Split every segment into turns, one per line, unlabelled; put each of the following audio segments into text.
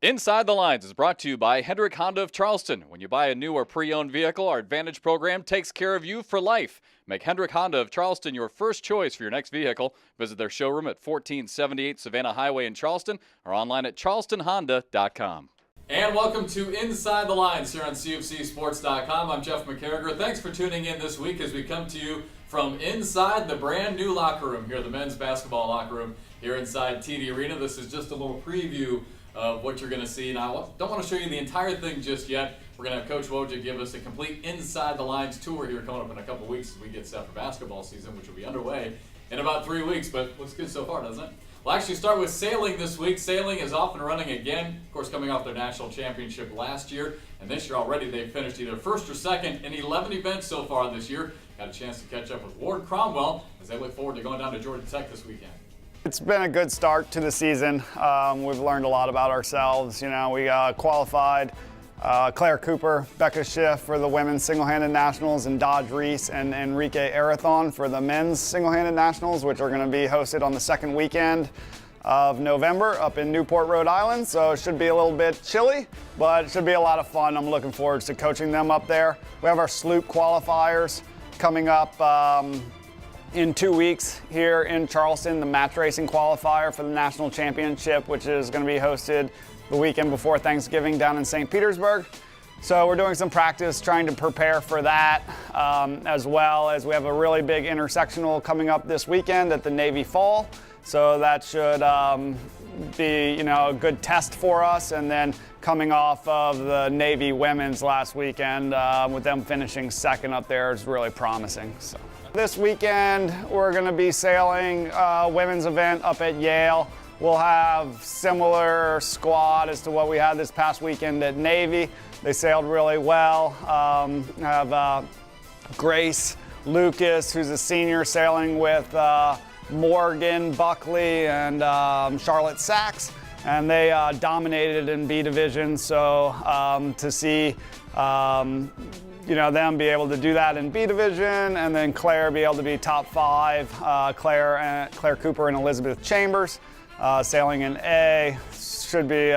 Inside the Lines is brought to you by Hendrick Honda of Charleston. When you buy a new or pre-owned vehicle, our Advantage program takes care of you for life. Make Hendrick Honda of Charleston your first choice for your next vehicle. Visit their showroom at 1478 Savannah Highway in Charleston or online at charlestonhonda.com.
And welcome to Inside the Lines here on Cofcsports.com. I'm Jeff McCarriger. Thanks for tuning in this week as we come to you from inside the brand new locker room here, the men's basketball locker room here inside TD Arena. This is just a little preview of what you're going to see. Now, I don't want to show you the entire thing just yet. We're going to have Coach Wojcik give us a complete Inside the Lines tour here coming up in a couple weeks as we get set for basketball season, which will be underway in about 3 weeks, but looks good so far, doesn't it? We'll actually start with sailing this week. Sailing is off and running again, of course, coming off their national championship last year, and this year already they've finished either first or second in 11 events so far this year. Got a chance to catch up with Ward Cromwell as they look forward to going down to Georgia Tech this weekend.
It's been a good start to the season. We've learned a lot about ourselves. You know, we qualified Claire Cooper, Becca Schiff for the women's single-handed nationals, and Dodge Reese and Enrique Arathon for the men's single-handed nationals, which are going to be hosted on the second weekend of November up in Newport, Rhode Island. So it should be a little bit chilly, but it should be a lot of fun. I'm looking forward to coaching them up there. We have our sloop qualifiers coming up in 2 weeks here in Charleston, the match racing qualifier for the national championship, which is going to be hosted the weekend before Thanksgiving down in St. Petersburg. So we're doing some practice trying to prepare for that, as well as we have a really big intersectional coming up this weekend at the Navy Fall. So that should be, you know, a good test for us. And then coming off of the Navy women's last weekend, with them finishing second up there is really promising. So this weekend we're going to be sailing a women's event up at Yale. We'll have similar squad as to what we had this past weekend at Navy. They sailed really well. Have Grace Lucas, who's a senior, sailing with Morgan Buckley and Charlotte Sachs, and they dominated in B division. So to see you know, them be able to do that in B division, and then Claire be able to be top five. Claire Cooper and Elizabeth Chambers sailing in A should be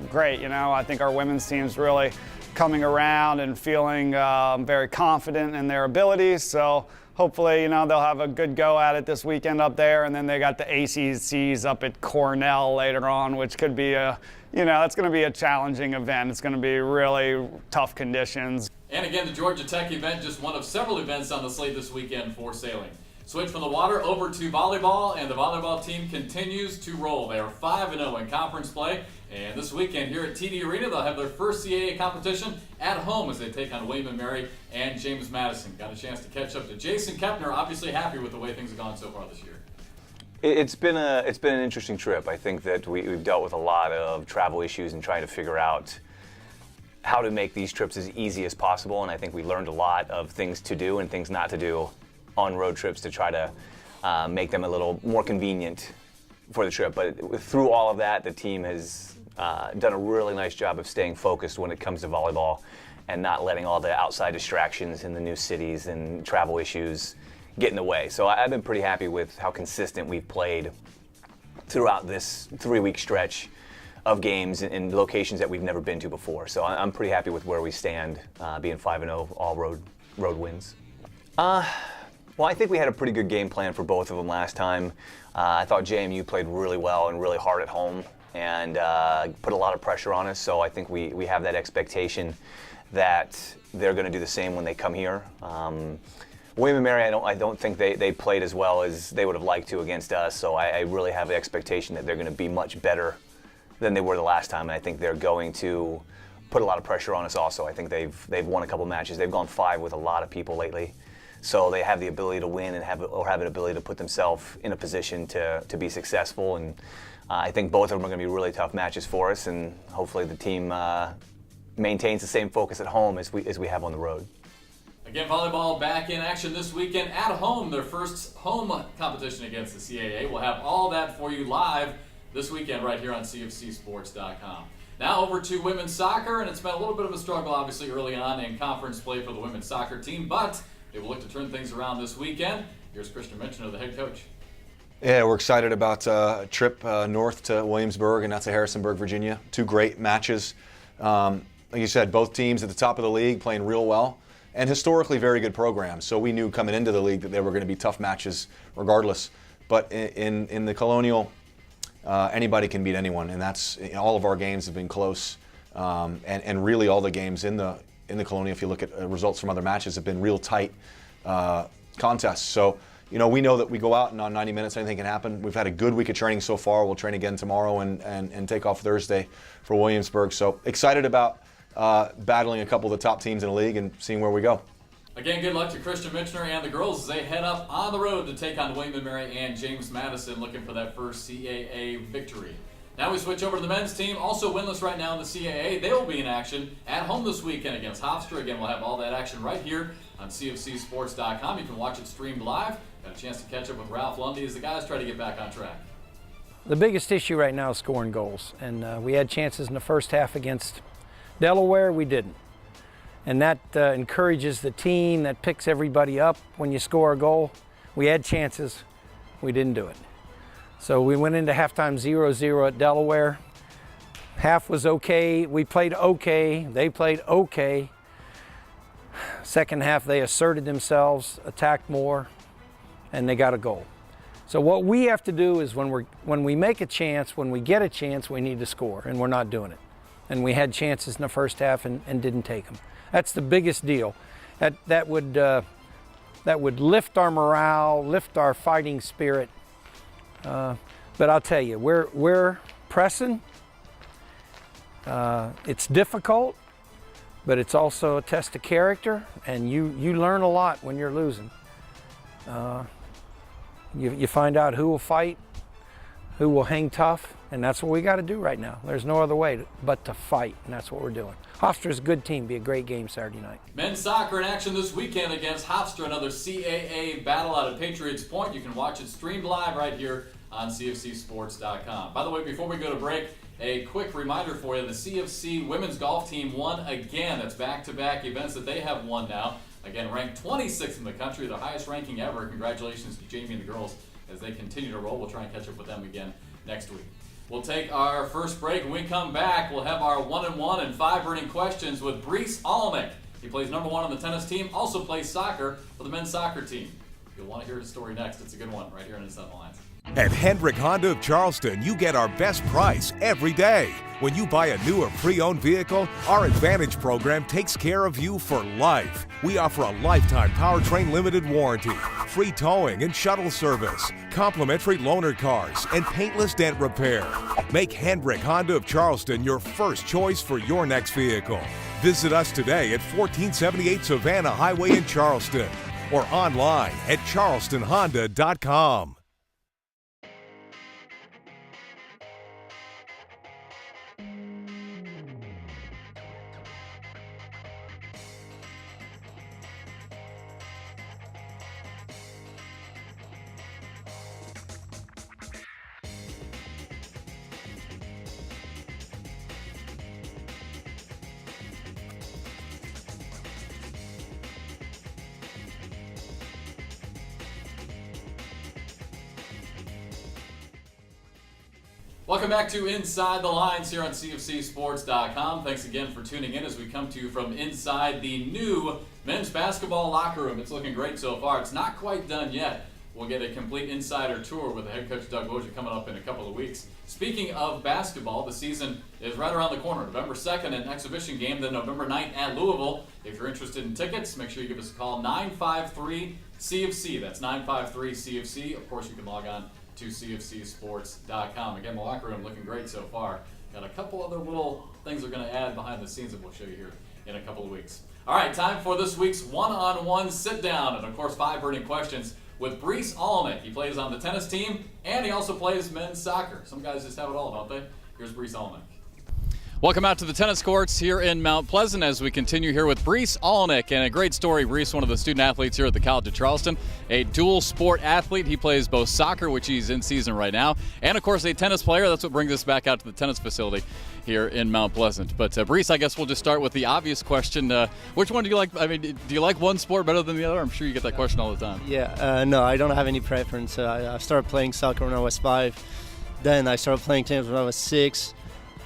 great. You know, I think our women's team's really coming around and feeling very confident in their abilities. So hopefully, you know, they'll have a good go at it this weekend up there. And then they got the ACCs up at Cornell later on, which could be it's going to be a challenging event. It's going to be really tough conditions.
And again, the Georgia Tech event, just one of several events on the slate this weekend for sailing. Switch from the water over to volleyball, and the volleyball team continues to roll. They are 5-0 in conference play, and this weekend here at TD Arena, they'll have their first CAA competition at home as they take on William & Mary and James Madison. Got a chance to catch up to Jason Kepner, obviously happy with the way things have gone so far this year.
It's been an interesting trip. I think that we've dealt with a lot of travel issues and trying to figure out how to make these trips as easy as possible, and I think we learned a lot of things to do and things not to do on road trips to try to make them a little more convenient for the trip. But through all of that, the team has done a really nice job of staying focused when it comes to volleyball and not letting all the outside distractions in the new cities and travel issues get in the way. So I've been pretty happy with how consistent we've played throughout this 3-week stretch of games in locations that we've never been to before. So I'm pretty happy with where we stand, being 5-0, all road wins. Well, I think we had a pretty good game plan for both of them last time. I thought JMU played really well and really hard at home and put a lot of pressure on us. So I think we have that expectation that they're going to do the same when they come here. William & Mary, I don't think they played as well as they would have liked to against us. So I really have the expectation that they're going to be much better than they were the last time, and I think they're going to put a lot of pressure on us also. I think they've won a couple matches. They've gone 5 with a lot of people lately. So they have the ability to win and have an ability to put themselves in a position to be successful. And I think both of them are going to be really tough matches for us, and hopefully the team maintains the same focus at home as we have on the road.
Again, volleyball back in action this weekend at home, their first home competition against the CAA. We'll have all that for you live this weekend right here on CFCSports.com. Now over to women's soccer, and it's been a little bit of a struggle obviously early on in conference play for the women's soccer team, but they will look to turn things around this weekend. Here's Christian Menchner, the head coach.
Yeah, we're excited about a trip north to Williamsburg and not to Harrisonburg, Virginia. Two great matches. Like you said, both teams at the top of the league playing real well and historically very good programs. So we knew coming into the league that they were going to be tough matches regardless. But in the Colonial, anybody can beat anyone, and that's all of our games have been close. And really all the games in the Colonial, if you look at results from other matches, have been real tight contests. So we know that we go out and on 90 minutes anything can happen. We've had a good week of training so far. We'll train again tomorrow and take off Thursday for Williamsburg. So excited about battling a couple of the top teams in the league and seeing where we go.
Again, good luck to Christian Michener and the girls as they head up on the road to take on William & Mary and James Madison, looking for that first CAA victory. Now we switch over to the men's team, also winless right now in the CAA. They will be in action at home this weekend against Hofstra. Again, we'll have all that action right here on CFCSports.com. You can watch it streamed live. Got a chance to catch up with Ralph Lundy as the guys try to get back on track.
The biggest issue right now is scoring goals, and we had chances in the first half against Delaware. We didn't, and that encourages the team. That picks everybody up when you score a goal. We had chances, we didn't do it. So we went into halftime 0-0 at Delaware. Half was okay. We played okay. They played okay. Second half, they asserted themselves, attacked more, and they got a goal. So what we have to do is when we make a chance, when we get a chance, we need to score, and we're not doing it. And we had chances in the first half and didn't take them. That's the biggest deal. That would lift our morale, lift our fighting spirit. But I'll tell you, we're pressing. It's difficult, but it's also a test of character, and you learn a lot when you're losing. You find out who will fight, who will hang tough, and that's what we got to do right now. There's no other way but to fight, and that's what we're doing. Hofstra's a good team. Be a great game Saturday night.
Men's soccer in action this weekend against Hofstra, another CAA battle out at Patriots Point. You can watch it streamed live right here on CFCSports.com. By the way, before we go to break, a quick reminder for you, the CFC women's golf team won again. That's back-to-back events that they have won now. Again, ranked 26th in the country, the highest ranking ever. Congratulations to Jamie and the girls as they continue to roll. We'll try and catch up with them again next week. We'll take our first break. When we come back, we'll have our 1-on-1 and 5 burning questions with Brice Allanic. He plays number 1 on the tennis team, also plays soccer for the men's soccer team. You'll want to hear his story next. It's a good one right here on Inside the Lines.
At Hendrick Honda of Charleston, you get our best price every day. When you buy a new or pre-owned vehicle, our Advantage program takes care of you for life. We offer a lifetime POWERTRAIN limited warranty, free towing and shuttle service, complimentary loaner cars, and paintless dent repair. Make Hendrick Honda of Charleston your first choice for your next vehicle. Visit us today at 1478 Savannah Highway in Charleston or online at charlestonhonda.com.
Welcome back to Inside the Lines here on CFCSports.com. Thanks again for tuning in as we come to you from inside the new men's basketball locker room. It's looking great so far. It's not quite done yet. We'll get a complete insider tour with the head coach Doug Wojcik coming up in a couple of weeks. Speaking of basketball, the season is right around the corner. November 2nd, an exhibition game, then November 9th at Louisville. If you're interested in tickets, make sure you give us a call, 953-CFC. That's 953-CFC. Of course, you can log on to CFCSports.com. Again, the locker room looking great so far. Got a couple other little things we're going to add behind the scenes that we'll show you here in a couple of weeks. All right, time for this week's one-on-one sit-down, and of course 5 burning questions with Brice Allanic. He plays on the tennis team, and he also plays men's soccer. Some guys just have it all, don't they? Here's Brice Allanic.
Welcome out to the tennis courts here in Mount Pleasant as we continue here with Brice Allanic. And a great story, Brice, one of the student athletes here at the College of Charleston, a dual sport athlete. He plays both soccer, which he's in season right now, and of course a tennis player. That's what brings us back out to the tennis facility here in Mount Pleasant. But Brice, I guess we'll just start with the obvious question. Which one do you like? I mean, do you like one sport better than the other? I'm sure you get that question all the time.
Yeah, no, I don't have any preference. I started playing soccer when I was 5. Then I started playing tennis when I was 6.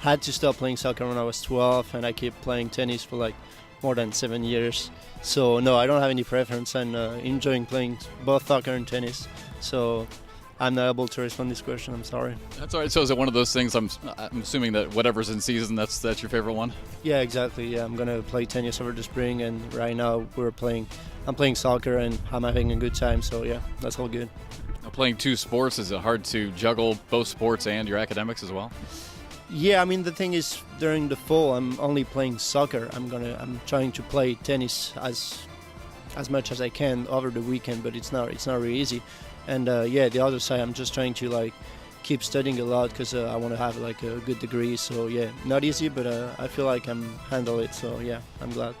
Had to stop playing soccer when I was 12, and I keep playing tennis for like more than 7 years. So no, I don't have any preference, and enjoying playing both soccer and tennis. So I'm not able to respond to this question. I'm sorry.
That's all right. So is it one of those things? I'm assuming that whatever's in season, that's your favorite one.
Yeah, exactly. Yeah, I'm gonna play tennis over the spring, and right now I'm playing soccer, and I'm having a good time. So yeah, that's all good.
Now, playing two sports, is it hard to juggle both sports and your academics as well?
Yeah, I mean, the thing is, during the fall, I'm only playing soccer. I'm trying to play tennis as much as I can over the weekend, but it's not really easy. And yeah, the other side, I'm just trying to like keep studying a lot because I want to have like a good degree. So yeah, not easy, but I feel like I'm handle it. So yeah, I'm glad.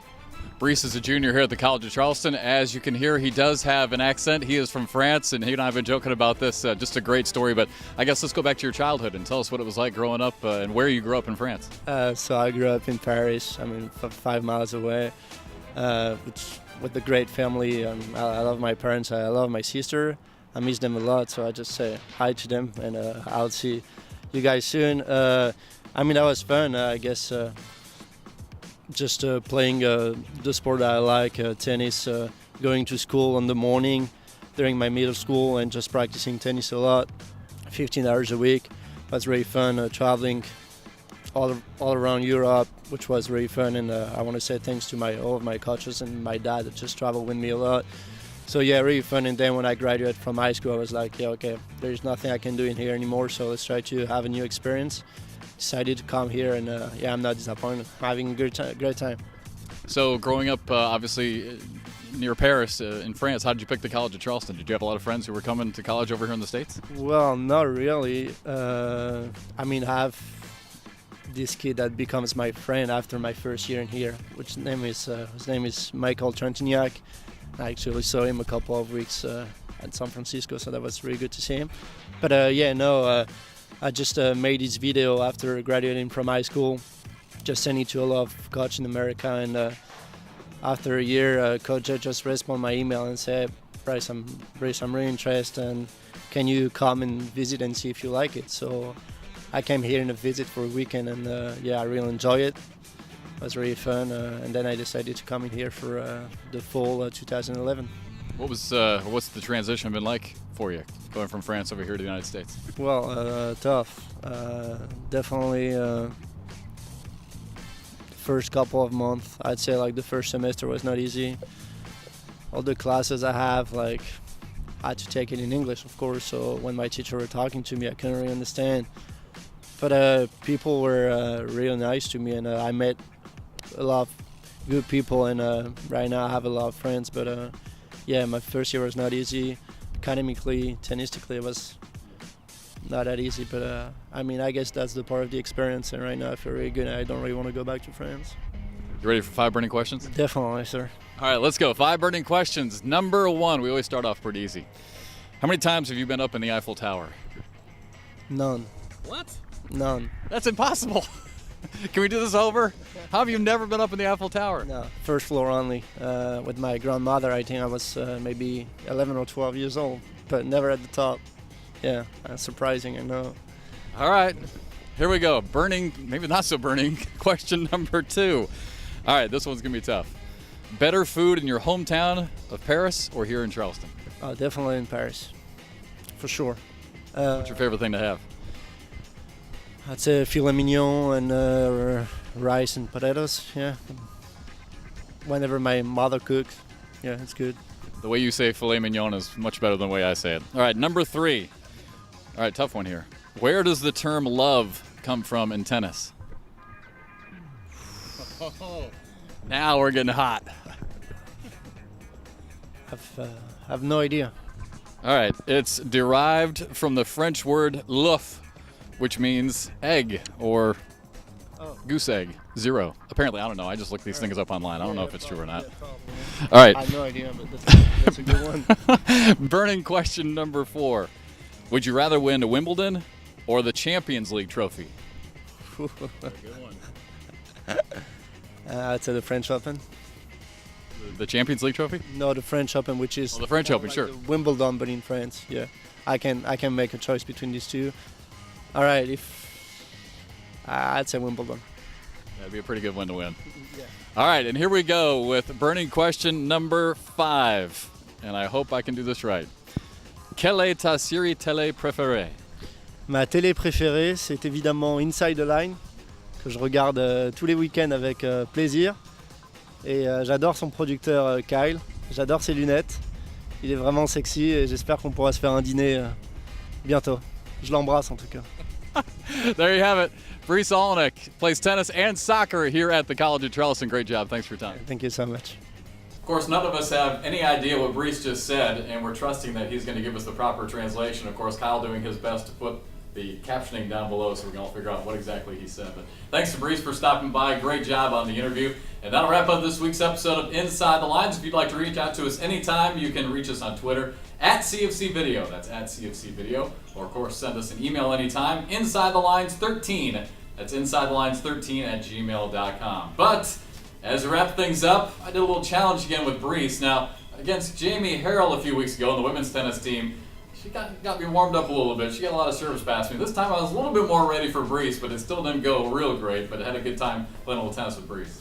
Brice is a junior here at the College of Charleston. As you can hear, he does have an accent. He is from France, and he and I have been joking about this. Just a great story, but I guess let's go back to your childhood and tell us what it was like growing up and where you grew up in France.
So I grew up in Paris, 5 miles away, with a great family. I love my parents, I love my sister. I miss them a lot, so I just say hi to them, and I'll see you guys soon. That was fun, I guess. Just playing the sport that I like, tennis, going to school in the morning during my middle school and just practicing tennis a lot, 15 hours a week. Was really fun, traveling all around Europe, which was really fun, and I want to say thanks to all of my coaches and my dad that just traveled with me a lot. So yeah, really fun. And then when I graduated from high school, I was like, yeah, okay, there's nothing I can do in here anymore, so let's try to have a new experience. Decided to come here, and yeah, I'm not disappointed. Having a great time.
So growing up, obviously, near Paris in France, how did you pick the College of Charleston? Did you have a lot of friends who were coming to college over here in the States?
Well, not really. I have this kid that becomes my friend after my first year in here, which his name is Michael Trentiniak. I actually saw him a couple of weeks at San Francisco, so that was really good to see him. But I just made this video after graduating from high school, just sending it to a lot of coaches in America, and after a year, coach just responded my email and said, Brice, I'm really interested, and can you come and visit and see if you like it? So I came here in a visit for a weekend, and yeah, I really enjoy it. It was really fun, and then I decided to come in here for the fall 2011.
What's the transition been like for you, going from France over here to the United States?
Well, tough. Definitely first couple of months, I'd say like the first semester was not easy. All the classes I have, like, I had to take it in English, of course, so when my teacher were talking to me, I couldn't really understand. But people were really nice to me, and I met a lot of good people, and right now I have a lot of friends, but yeah, my first year was not easy. Academically, tennistically, it was not that easy, but I guess that's the part of the experience, and right now I feel really good, and I don't really want to go back to France.
You ready for 5 burning questions?
Definitely, sir.
All right, let's go. 5 burning questions. Number 1, we always start off pretty easy. How many times have you been up in the Eiffel Tower?
None.
What?
None.
That's impossible. Can we do this over? How have you never been up in the Eiffel Tower?
No, first floor only. With my grandmother, I think I was maybe 11 or 12 years old, but never at the top. Yeah, that's surprising, I know.
All right, here we go. Burning, maybe not so burning, question number 2. All right, this one's going to be tough. Better food in your hometown of Paris or here in Charleston?
Definitely in Paris, for sure.
What's your favorite thing to have?
I'd say filet mignon and rice and potatoes, yeah. Whenever my mother cooks, yeah, it's good.
The way you say filet mignon is much better than the way I say it. All right, number 3. All right, tough one here. Where does the term love come from in tennis? Now we're getting hot.
I have no idea.
All right, it's derived from the French word l'œuf, which means egg or Goose egg, 0. Apparently, I don't know. I just looked these things up online. I don't know if it's true or not. All right.
I have no idea, but that's a good one.
Burning question number 4. Would you rather win a Wimbledon or the Champions League trophy?
Good one. I'd say the French Open.
The Champions League trophy?
No, the French Open, which is
the French Open,
like
sure.
the Wimbledon, but in France. Yeah, I can make a choice between these two. All right, if I'd say Wimbledon.
That'd be a pretty good one to win. Yeah. All right, and here we go with burning question number 5, and I hope I can do this right. Quelle est ta série télé préférée?
Ma télé préférée, c'est évidemment Inside the Line, que je regarde tous les week-ends avec plaisir. Et j'adore son producteur Kyle, j'adore ses lunettes. Il est vraiment sexy et j'espère qu'on pourra se faire un dîner bientôt. Je l'embrasse en tout cas.
There you have it. Brice Allanic plays tennis and soccer here at the College of Charleston. Great job. Thanks for your time.
Thank you so much.
Of course, none of us have any idea what Brice just said, and we're trusting that he's going to give us the proper translation. Of course, Kyle doing his best to put the captioning down below so we can all figure out what exactly he said. But thanks to Brice for stopping by. Great job on the interview. And that'll wrap up this week's episode of Inside the Lines. If you'd like to reach out to us anytime, you can reach us on Twitter at CFC Video. That's at CFC Video. Or, of course, send us an email anytime. InsideTheLines13. That's InsideTheLines13@gmail.com. But as we wrap things up, I did a little challenge again with Brice. Now, against Jamie Harrell a few weeks ago on the women's tennis team, she got me warmed up a little bit. She got a lot of service past me. This time I was a little bit more ready for Brice, but it still didn't go real great, but I had a good time playing a little tennis with Brice.